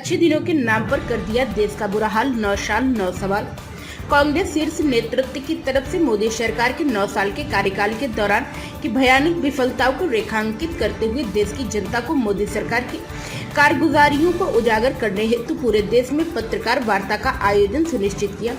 अच्छे दिनों के नाम पर कर दिया देश का बुरा हाल। 9 साल 9 सवाल। कांग्रेस शीर्ष नेतृत्व की तरफ से मोदी सरकार के 9 साल के कार्यकाल के दौरान की भयानक विफलताओं को रेखांकित करते हुए देश की जनता को मोदी सरकार की कारगुजारियों को उजागर करने हेतु पूरे देश में पत्रकार वार्ता का आयोजन सुनिश्चित किया।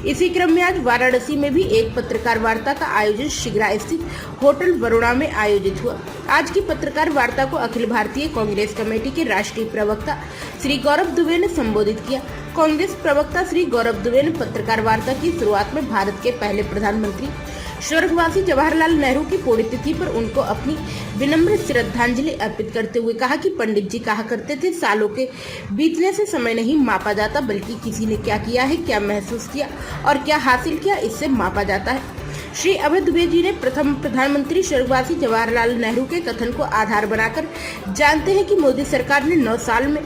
इसी क्रम में आज वाराणसी में भी एक पत्रकार वार्ता का आयोजन शीघ्रा स्थित होटल वरुणा में आयोजित हुआ। आज की पत्रकार वार्ता को अखिल भारतीय कांग्रेस कमेटी के राष्ट्रीय प्रवक्ता श्री गौरव दुबे ने संबोधित किया। कांग्रेस प्रवक्ता श्री गौरव दुबे ने पत्रकार वार्ता की शुरुआत में भारत के पहले प्रधानमंत्री स्वर्गवासी जवाहरलाल नेहरू की पुण्यतिथि पर उनको अपनी विनम्र श्रद्धांजलि अर्पित करते हुए कहा कि पंडित जी कहा करते थे, सालों के बीतने से समय नहीं मापा जाता, बल्कि किसी ने क्या किया है, क्या महसूस किया और क्या हासिल किया, इससे मापा जाता है। श्री अभय दुबे जी ने प्रथम प्रधानमंत्री स्वर्गवासी जवाहरलाल नेहरू के कथन को आधार बनाकर जानते हैं कि मोदी सरकार ने 9 साल में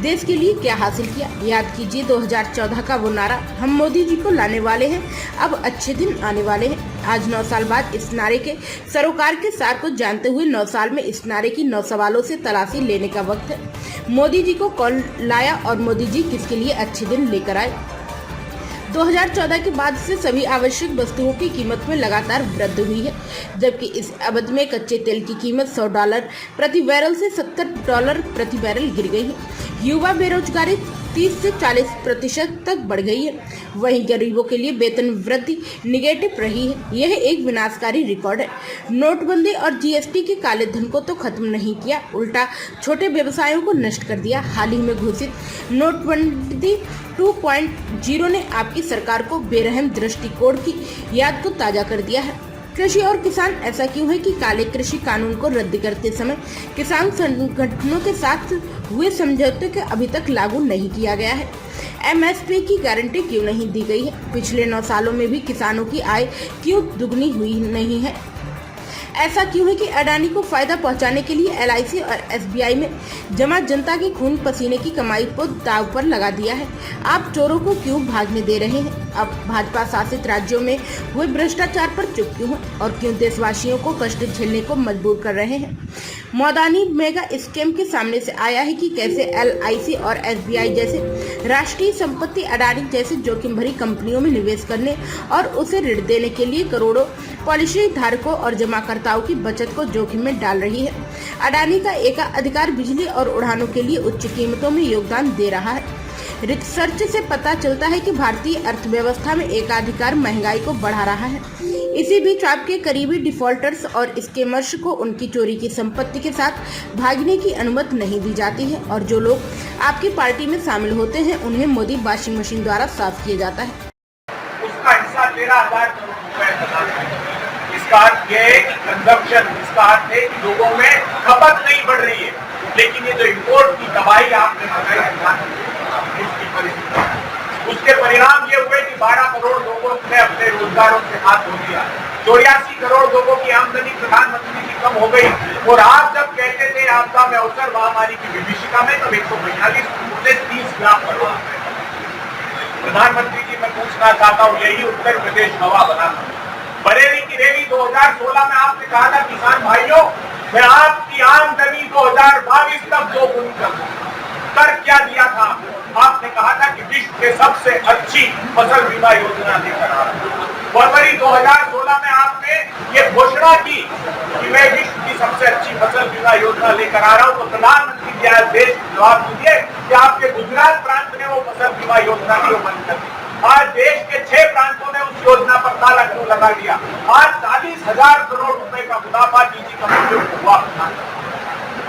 देश के लिए क्या हासिल किया। याद कीजिए 2014 का वो नारा, हम मोदी जी को लाने वाले हैं, अब अच्छे दिन आने वाले हैं। आज 9 साल बाद इस नारे के सरोकार के सार को जानते हुए 9 साल में इस नारे की 9 सवालों से तलाशी लेने का वक्त है। मोदी जी को कौन लाया और मोदी जी किसके लिए अच्छे दिन लेकर आए। 2014 के बाद से सभी आवश्यक वस्तुओं की कीमत में लगातार वृद्धि हुई है, जबकि इस अवधि में कच्चे तेल की कीमत $100 प्रति बैरल से $70 प्रति बैरल गिर गई है। युवा बेरोजगारी 30 से 40% तक बढ़ गई है। वहीं गरीबों के लिए वेतन वृद्धि निगेटिव रही है। यह एक विनाशकारी रिकॉर्ड है। नोटबंदी और जीएसटी के काले धन को तो खत्म नहीं किया, उल्टा छोटे व्यवसायों को नष्ट कर दिया। हाल ही में घोषित नोटबंदी 2.0 ने आपकी सरकार को बेरहम दृष्टिकोण की याद को ताजा कर दिया है। कृषि और किसान ऐसा क्यों है कि काले कृषि कानून को रद्द करते समय किसान संगठनों के साथ हुए समझौते को अभी तक लागू नहीं किया गया है। एमएसपी की गारंटी क्यों नहीं दी गई है। पिछले 9 सालों में भी किसानों की आय क्यों दुगनी हुई नहीं है। ऐसा क्यों है कि अडानी को फायदा पहुंचाने के लिए एलआईसी और एसबीआई में जमा जनता के खून पसीने की कमाई को दांव पर लगा दिया है। आप चोरों को क्यों भागने दे रहे हैं। अब भाजपा शासित राज्यों में हुए भ्रष्टाचार पर चुप क्यों हैं और क्यों देशवासियों को कष्ट झेलने को मजबूर कर रहे हैं। मौदानी मेगा स्कैम के सामने से आया है कि कैसे एलआईसी और एसबीआई जैसे राष्ट्रीय संपत्ति अडानी जैसे जोखिम भरी कंपनियों में निवेश करने और उसे ऋण देने के लिए करोड़ों पॉलिसी धारकों और जमाकर्ताओं की बचत को जोखिम में डाल रही है। अडानी का एकाधिकार बिजली और उड़ानों के लिए उच्च कीमतों में योगदान दे रहा है। रिसर्च से पता चलता है कि भारतीय अर्थव्यवस्था में एकाधिकार महंगाई को बढ़ा रहा है। इसी बीच आपके करीबी डिफॉल्टर्स और स्कैमर्स को उनकी चोरी की संपत्ति के साथ भागने की अनुमति नहीं दी जाती है और जो लोग आपकी पार्टी में शामिल होते हैं उन्हें मोदी वॉशिंग मशीन द्वारा साफ किया जाता है। उसका हिस्सा 13,000 करोड़ रुपए इसका अर्थ ये है कि कंजप्शन, इसका अर्थ है कि लोगों में खपत नहीं बढ़ रही है। लेकिन ये जो इम्पोर्ट की तबाही आपने बताई उसके परिणाम ये हुए कि 12 करोड़ लोगों ने अपने रोजगारों से हाथ धो दिया। 84 करोड़ लोगों की आमदनी प्रधानमंत्री की कम हो गई। और आप जब कहते थे आपदा में अवसर महामारी की विभीषिका में, तब 142 से 30 लाख करोड़ प्रधानमंत्री जी मैं पूछना चाहता हूँ, यही उत्तर प्रदेश हवा बनाना। बरेली की रैली 2016 में आपने कहा था किसान भाइयों मैं आपकी आमदनी 2022 तक 2 गुनी कर दूंगा। कर क्या दिया था। आपने कहा था कि विश्व के सबसे अच्छी फसल बीमा योजना लेकर आ रहा हूं। फरवरी 2016 में आपने ये घोषणा की कि मैं विश्व की सबसे अच्छी फसल बीमा योजना लेकर आ रहा हूं। तो प्रधानमंत्री जी आज देश को जवाब दीजिए कि आपके गुजरात प्रांत ने वो फसल बीमा योजना क्यों बंद कर दी। आज देश के 6 प्रांतों ने उस योजना पर ताला क्यों लगा दिया। आज 40,000 करोड़ रुपए का मुनाफा निजी कंपनियों को हुआ।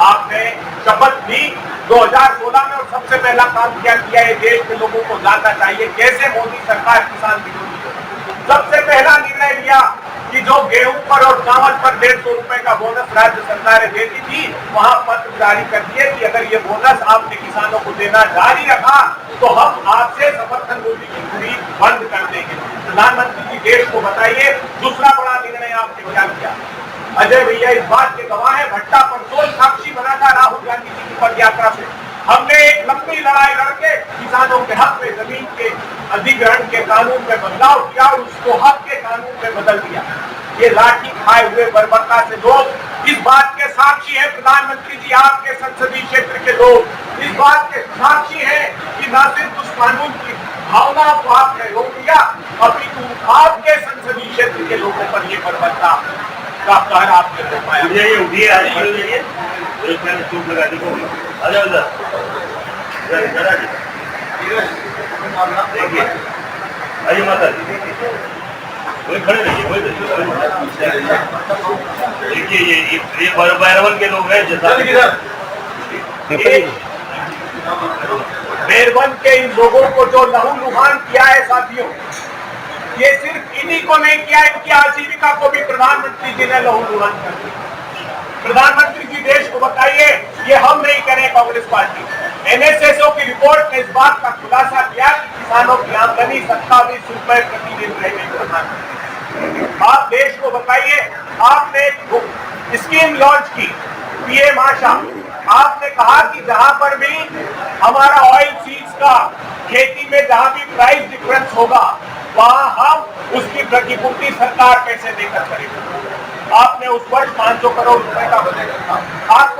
आपने शपथ ली 2016 में और सबसे पहला काम क्या किया है देश के लोगों को जानना चाहिए कैसे मोदी सरकार किसान विरोधी है। सबसे पहला निर्णय लिया कि जो गेहूं पर और चावल पर 150 रुपए का बोनस राज्य सरकारें देती थी वहां पत्र जारी कर दिए कि अगर ये बोनस आपने किसानों को देना जारी रखा तो हम आपसे समर्थन मूल्य की खरीद बंद कर देंगे। प्रधानमंत्री जी देश को बताइए दूसरा बड़ा निर्णय आपने क्या किया। अजय भैया इस बात के गवाह है, भट्टा परसों साक्षी बना था राहुल गांधी जी की पद यात्रा से। हमने एक लंबी लड़ाई लड़के किसानों के हक में जमीन के अधिग्रहण के कानून में बदलाव किया और उसको हक के कानून में बदल दिया। ये लाठी खाए हुए बर्बरता से लोग इस बात के साक्षी है। प्रधानमंत्री जी आपके संसदीय क्षेत्र के लोग इस बात के साक्षी है न सिर्फ उस कानून की भावना को आपने रोक दिया, अपितु आपके संसदीय क्षेत्र के लोगों पर ये बर्बरता का कहर आपने थोपाया। अरे माता जी वही खड़े रहिए, वही देखिए ये बैरवन के लोग हैं बैरवन के इन लोगों को जो लहूलुहान किया है साथियों, ये सिर्फ इन्हीं को नहीं किया, इनकी आजीविका को भी प्रधानमंत्री जी ने लहूलुहान कर दिया। प्रधानमंत्री जी देश को बताइए, ये हम नहीं करें कांग्रेस पार्टी। एनएसएसओ की रिपोर्ट ने इस बात का खुलासा किया कि किसानों की आमदनी 27 रुपए प्रतिदिन रह गई। आप देश को बताइए, आपने एक स्कीम लॉन्च की पीएम आशा, आपने कहा कि जहां पर भी हमारा ऑयल सीड्स का खेती में जहां भी प्राइस डिफरेंस होगा वहां हम उसकी प्रतिपूर्ति सरकार कैसे देकर करेगी। आपने उस वर्ष 500 करोड़ रुपए का बजट रखा। आप